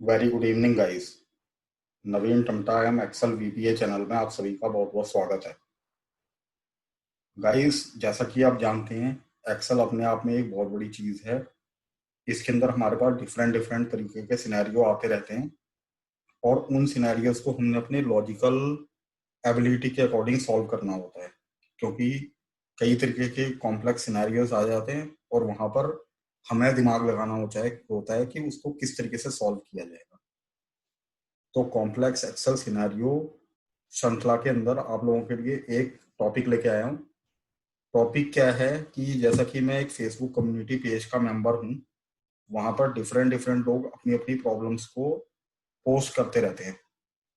Very good evening guys. Naveen Tamta am Excel VBA channel में आप सभी का बहुत बहुत स्वागत है। गाइस, जैसा कि आप जानते हैं, एक्सेल अपने आप में एक बहुत बड़ी चीज है। इसके अंदर हमारे पास डिफरेंट डिफरेंट तरीके के सिनेरियो आते रहते हैं और उन सिनेरियोज को हमने अपने लॉजिकल एबिलिटी के अकॉर्डिंग सॉल्व करना होता है, क्योंकि कई तरीके के कॉम्प्लेक्स सिनेरियोज आ जाते हैं और वहां पर हमें दिमाग लगाना होता है कि उसको किस तरीके से सॉल्व किया जाएगा। तो कॉम्प्लेक्स एक्सेल सिनेरियो श्रृंखला के अंदर आप लोगों के लिए एक टॉपिक लेके आया हूँ। टॉपिक क्या है कि जैसा कि मैं एक फेसबुक कम्युनिटी पेज का मेंबर हूँ, वहां पर डिफरेंट डिफरेंट लोग अपनी अपनी प्रॉब्लम्स को पोस्ट करते रहते हैं।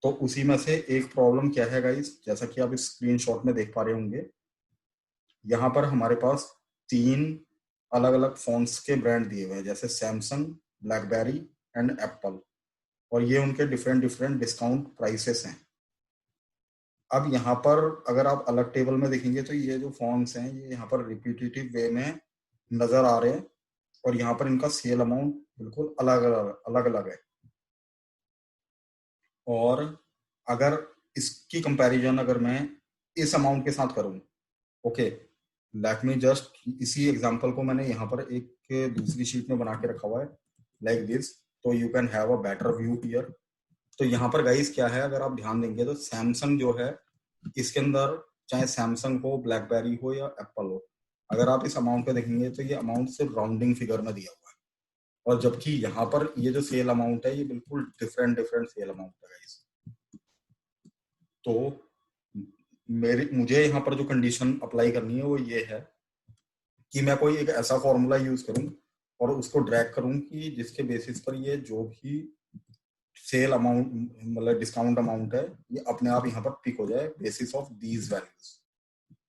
तो उसी में से एक प्रॉब्लम क्या है गाइस, जैसा कि आप इस स्क्रीनशॉट में देख पा रहे होंगे, यहाँ पर हमारे पास तीन अलग अलग फोन्स के ब्रांड दिए हुए हैं, जैसे सैमसंग, ब्लैकबेरी एंड एप्पल। और ये उनके डिफरेंट डिफरेंट डिस्काउंट प्राइसेस हैं। अब यहाँ पर अगर आप अलग टेबल में देखेंगे तो ये जो फॉन्ट्स हैं ये यहाँ पर रिपीटेटिव वे में नजर आ रहे हैं और यहाँ पर इनका सेल अमाउंट बिल्कुल अलग अलग अलग अलग है। और अगर इसकी कंपैरिजन अगर मैं इस अमाउंट के साथ करूं, ओके, लेट मी जस्ट, इसी एग्जांपल को मैंने यहाँ पर एक दूसरी शीट में बना के रखा हुआ है लाइक दिस, तो you can have a better view here. तो यहाँ पर गाइस क्या है, अगर आप ध्यान देंगे तो सैमसंग जो है, इसके अंदर चाहे सैमसंग हो, ब्लैकबेरी हो या एप्पल हो, अगर आप इस अमाउंट पे देखेंगे तो ये अमाउंट सिर्फ राउंडिंग फिगर में दिया हुआ है। और जबकि यहाँ पर ये जो सेल अमाउंट है ये बिल्कुल डिफरेंट डिफरेंट सेल अमाउंट है गाइस। तो मेरी मुझे यहाँ पर जो कंडीशन अप्लाई करनी है वो ये है कि मैं कोई एक ऐसा फॉर्मूला यूज करूं और उसको ड्रैग करूं कि जिसके बेसिस पर ये जो भी सेल अमाउंट, मतलब डिस्काउंट अमाउंट है, ये अपने आप यहाँ पर पिक हो जाए बेसिस ऑफ दीज वैल्यूज।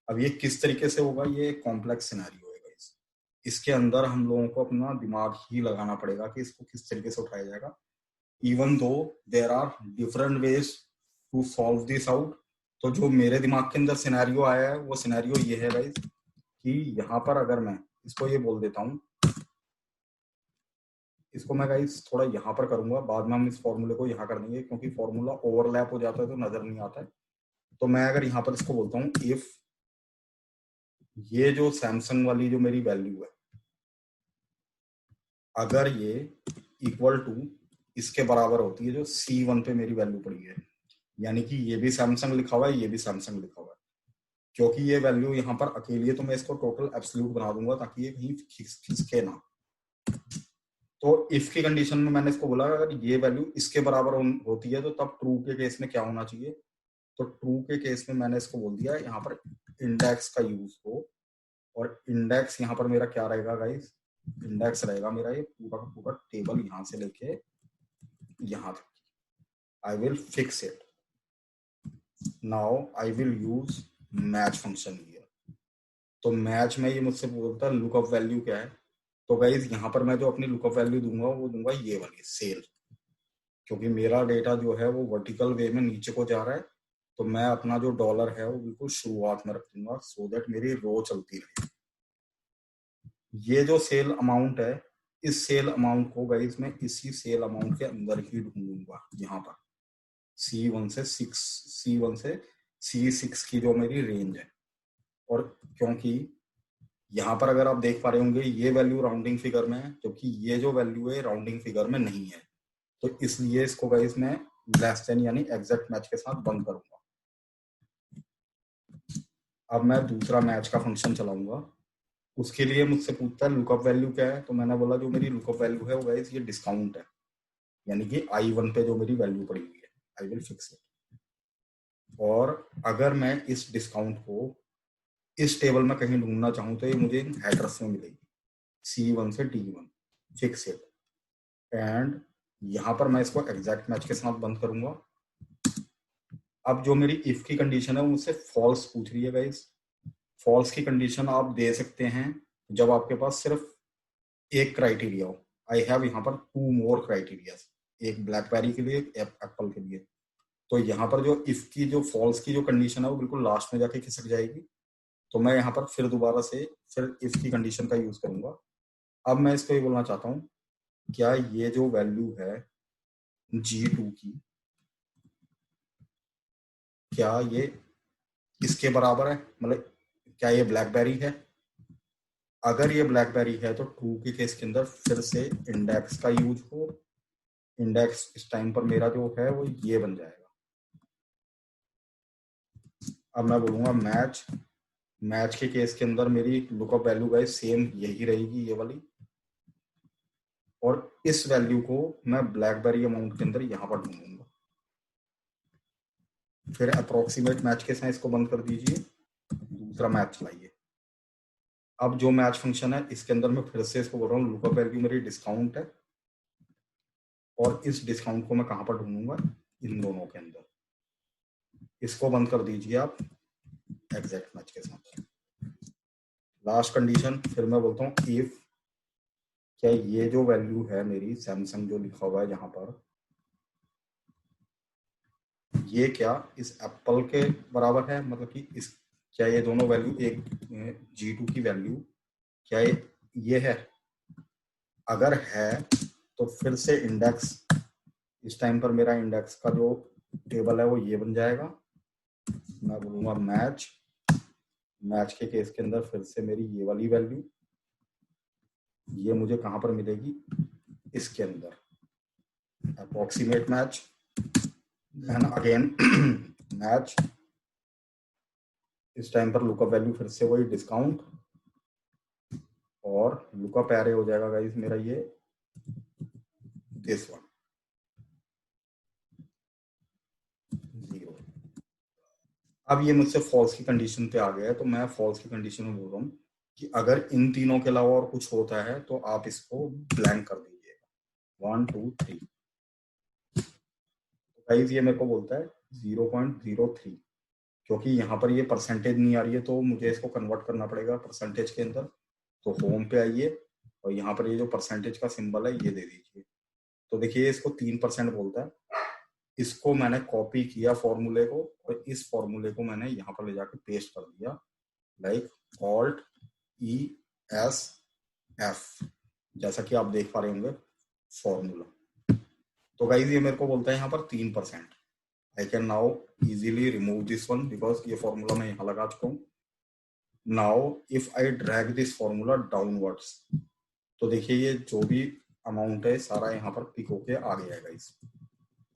अब ये किस तरीके से होगा, ये एक कॉम्प्लेक्स सिनेरियो है गाइस। इसके अंदर हम लोगों को अपना दिमाग ही लगाना पड़ेगा कि इसको किस तरीके से उठाया जाएगा। Even though there are different ways to solve this out. तो जो मेरे दिमाग के अंदर सिनेरियो आया है वो सिनेरियो ये है गाइस कि यहाँ पर अगर मैं इसको ये बोल देता हूँ, इसको मैं गाइस थोड़ा यहाँ पर करूंगा, बाद में हम इस फॉर्मूले को यहाँ कर देंगे क्योंकि फॉर्मूला ओवरलैप हो जाता है तो नजर नहीं आता है। तो मैं अगर यहाँ पर इसको बोलता हूँ इफ ये जो सैमसंग वाली जो मेरी वैल्यू है, अगर ये इक्वल टू इसके बराबर होती है जो C1 पे मेरी वैल्यू पड़ी है, यानी कि ये भी सैमसंग लिखा हुआ है, ये भी सैमसंग लिखा हुआ है, क्योंकि ये वैल्यू यहाँ पर अकेली है तो मैं इसको टोटल एब्सोल्यूट बना दूंगा ताकि ये कहीं खिसके ना। तो इफ की कंडीशन में मैंने इसको बोला अगर ये वैल्यू इसके बराबर होती है तो तब ट्रू के केस में क्या होना चाहिए। तो ट्रू के केस में मैंने इसको बोल दिया यहाँ पर इंडेक्स का यूज हो, और इंडेक्स यहाँ पर मेरा क्या रहेगा गाइस, इंडेक्स रहेगा मेरा ये पूरा का पूरा टेबल यहाँ से लेके यहाँ तक। I will fix it. Now I will use match function here. तो मैच में ये मुझसे बोलता है लुकअप वैल्यू क्या है। तो गाइस यहाँ पर मैं जो अपनी लुकअप वैल्यू दूंगा वो दूंगा ये वाली सेल, क्योंकि मेरा डेटा जो है वो वर्टिकल वे में नीचे को जा रहा है। तो मैं अपना जो डॉलर है वो बिल्कुल शुरुआत में रख दूंगा सो दैट मेरी रो चलती रहे। ये जो सेल अमाउंट है, इस सेल अमाउंट को गाइस मैं इसी सेल अमाउंट के अंदर ही ढूंढूंगा यहाँ पर C1 से C6 की जो मेरी रेंज है। और क्योंकि यहाँ पर अगर आप देख पा रहे होंगे ये वैल्यू राउंडिंग फिगर में है, जबकि ये जो वैल्यू है राउंडिंग फिगर में नहीं है, तो इसलिए इसको गाइस मैं लेस देन यानी एग्जैक्ट मैच के साथ बंद करूंगा। अब मैं दूसरा मैच का फंक्शन चलाऊंगा। उसके लिए मुझसे पूछता है लुकअप वैल्यू क्या है, तो मैंने बोला जो मेरी लुकअप वैल्यू है वो गाइस ये डिस्काउंट है, यानी कि I1 पे जो मेरी वैल्यू पड़ी हुई है, आई विल फिक्स इट। और अगर मैं इस डिस्काउंट को इस टेबल में कहीं ढूंढना चाहूँ तो ये मुझे इन हेडर्स में मिलेगी C1 से D1, फिक्स इट। एंड यहाँ पर मैं इसको एग्जैक्ट मैच के साथ बंद करूंगा। अब जो मेरी इफ की कंडीशन है वो मुझसे फॉल्स पूछ रही है गाइस। फॉल्स की कंडीशन आप दे सकते हैं जब आपके पास सिर्फ एक क्राइटेरिया हो। आई हैव यहाँ पर 2 more क्राइटेरिया, एक ब्लैकबेरी के लिए एक एप्पल के लिए। तो यहाँ पर जो इफ की जो फॉल्स की जो कंडीशन है वो बिल्कुल लास्ट में जाके खिसक जाएगी। तो मैं यहाँ पर फिर दोबारा से फिर इफ की कंडीशन का यूज करूंगा। अब मैं इसको ये बोलना चाहता हूँ क्या ये जो वैल्यू है G2 की क्या ये इसके बराबर है, मतलब क्या ये ब्लैकबेरी है? अगर ये ब्लैकबेरी है तो ट्रू के केस के अंदर फिर से इंडेक्स का यूज हो। इंडेक्स इस टाइम पर मेरा जो है वो ये बन जाएगा। अब मैं बोलूंगा मैच, मैच के केस के अंदर मेरी लुकअप वैल्यू गाइस सेम यही रहेगी, ये वाली, और इस वैल्यू को मैं ब्लैकबेरी अमाउंट के अंदर यहां पर ढूंढूंगा। फिर अप्रोक्सीमेट मैच के साथ इसको बंद कर दीजिए, दूसरा मैच चलाइए। अब जो मैच फंक्शन है इसके अंदर मैं फिर से इसको बोल रहा हूँ लुकअप वैल्यू मेरी डिस्काउंट है, और इस डिस्काउंट को मैं कहां पर ढूंढूंगा, इन दोनों के अंदर। इसको बंद कर दीजिए आप एग्जैक्ट मैच के साथ। लास्ट कंडीशन फिर मैं बोलता हूँ इफ, क्या ये जो वैल्यू है मेरी सैमसंग जो लिखा हुआ है यहाँ पर, ये क्या इस एप्पल के बराबर है, मतलब कि इस, क्या ये दोनों वैल्यू एक G2 की वैल्यू क्या ये है? अगर है तो फिर से इंडेक्स, इस टाइम पर मेरा इंडेक्स का जो टेबल है वो ये बन जाएगा। मैं बोलूंगा मैच, मैच के केस के अंदर फिर से मेरी ये वाली वैल्यू, ये मुझे कहां पर मिलेगी, इसके अंदर approximate match, then again match, इस टाइम पर लुकअप वैल्यू फिर से वही डिस्काउंट, और लुकअप एरे हो जाएगा गाइस मेरा ये दिस वन 0। अब ये मुझसे फॉल्स की कंडीशन पे आ गया है, तो मैं फॉल्स की कंडीशन में बोल रहा हूँ कि अगर इन तीनों के अलावा और कुछ होता है तो आप इसको ब्लैंक कर दीजिएगा 1 2 3। तो गाइस ये मेरे को बोलता है 0.03, क्योंकि यहाँ पर ये परसेंटेज नहीं आ रही है तो मुझे इसको कन्वर्ट करना पड़ेगा परसेंटेज के अंदर। तो होम पे आइए और यहाँ पर ये जो परसेंटेज का सिंबल है ये दे दीजिए। तो देखिए इसको 3% बोलता है। इसको मैंने कॉपी किया फॉर्मूले को, और इस फॉर्मूले को मैंने यहाँ पर ले जाकर पेस्ट कर दिया, like alt E S F, जैसा कि आप देख पा रहे होंगे फॉर्मूला। तो गाइज ये मेरे को बोलता है यहाँ पर 3%। I can now easily remove this one because ये फॉर्मूला मैं यहाँ लगा चुका हूँ। Now if I drag this formula downwards, तो देखिए ये जो भी अमाउंट है सारा यहाँ पर पिक होके आ गया है गाइस।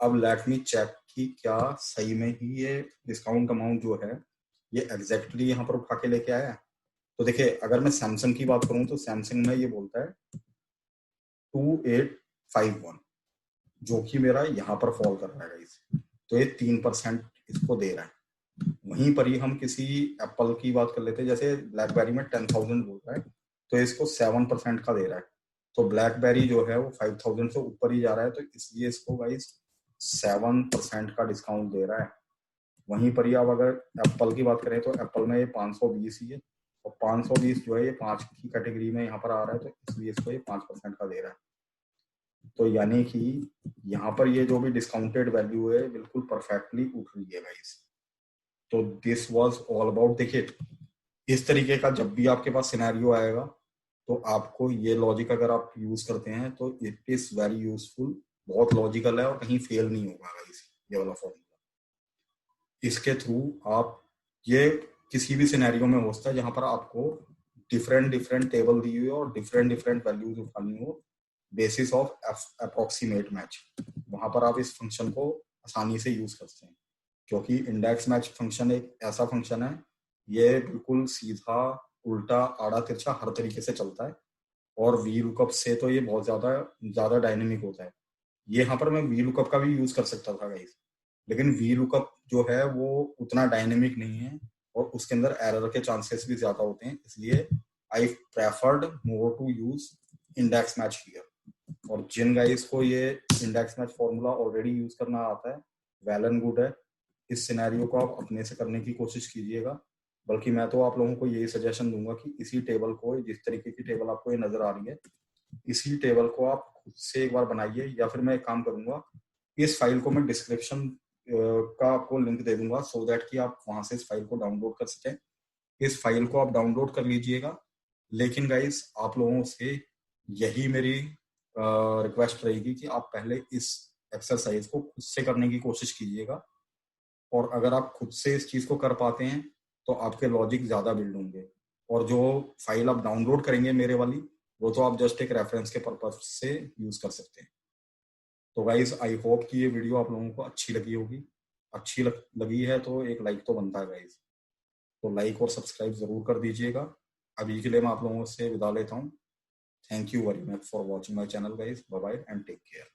अब लेट मी चेक कि क्या सही में ही ये डिस्काउंट अमाउंट जो है ये एग्जैक्टली यहाँ पर उठा के लेके आया है। तो देखिए अगर मैं सैमसंग की बात करूं तो सैमसंग में ये बोलता है 2851, जो कि मेरा यहाँ पर फॉल कर रहा है गाइस। तो ये 3% इसको दे रहा है। वहीं पर ही हम किसी एप्पल की बात कर लेते हैं, जैसे ब्लैकबेरी में 10,000 बोल रहा है तो इसको 7% का दे रहा है। तो ब्लैकबेरी जो है वो 5,000 से ऊपर ही जा रहा है, तो इसलिए इसको गाइस 7% का डिस्काउंट दे रहा है। वहीं पर ही आप अगर एप्पल की बात करें तो एप्पल में ये 520 ही है, और 520 जो है ये 5 की कैटेगरी में यहाँ पर आ रहा है, तो इसलिए इसको ये 5% का दे रहा है। तो यानी कि यहाँ पर ये जो भी डिस्काउंटेड वैल्यू है बिल्कुल परफेक्टली उठ रही है गाइस। तो दिस वाज ऑल अबाउट, देखिए इस तरीके का जब भी आपके पास सिनेरियो आएगा तो आपको ये लॉजिक अगर आप यूज करते हैं तो इट इज वेरी यूजफुल, बहुत लॉजिकल है और कहीं फेल नहीं होगा गाइस ये वाला फॉर्मूला। इसके थ्रू आप, ये किसी भी सिनेरियो में हो सकता है जहां पर आपको डिफरेंट डिफरेंट टेबल दी हुई हो और डिफरेंट डिफरेंट वैल्यूज उठानी हो बेसिस ऑफ अप्रोक्सीमेट मैच, वहां पर आप इस फंक्शन को आसानी से यूज कर सकते हैं। क्योंकि इंडेक्स मैच फंक्शन एक ऐसा फंक्शन है, ये बिल्कुल सीधा उल्टा आड़ा तिरछा हर तरीके से चलता है, और वी लुकअप से तो ये बहुत ज्यादा ज्यादा डायनेमिक होता है। ये यहाँ पर मैं वी लुकअप का भी यूज कर सकता था गाइस, लेकिन वी लुकअप जो है वो उतना डायनेमिक नहीं है और उसके अंदर एरर के चांसेस भी ज्यादा होते हैं, इसलिए I preferred more to use index match here. और जिन गाइस को ये index match formula already use करना आता है वेल एंड गुड है, इस सिनेरियो को आप अपने से करने की कोशिश कीजिएगा। बल्कि मैं तो आप लोगों को यही सजेशन दूंगा कि इसी टेबल को, जिस तरीके की टेबल आपको ये नजर आ रही है, इसी टेबल को आप खुद से एक बार बनाइए, या फिर मैं एक काम करूंगा इस फाइल को मैं डिस्क्रिप्शन का आपको लिंक दे दूंगा सो दैट कि आप वहां से इस फाइल को डाउनलोड कर सकें। इस फाइल को आप डाउनलोड कर लीजिएगा, लेकिन गाइस आप लोगों से यही मेरी रिक्वेस्ट रहेगी कि आप पहले इस एक्सरसाइज को खुद से करने की कोशिश कीजिएगा, और अगर आप खुद से इस चीज को कर पाते हैं तो आपके लॉजिक ज्यादा बिल्ड होंगे। और जो फाइल आप डाउनलोड करेंगे मेरे वाली, वो तो आप जस्ट एक रेफरेंस के पर्पज से यूज कर सकते हैं। तो गाइज आई होप कि ये वीडियो आप लोगों को अच्छी लगी होगी। अच्छी लगी है तो एक लाइक तो बनता है गाइज, तो लाइक और सब्सक्राइब जरूर कर दीजिएगा। अभी के लिए मैं आप लोगों से विदा लेता हूँ। Thank you very much for watching my channel guys. Bye bye and take care.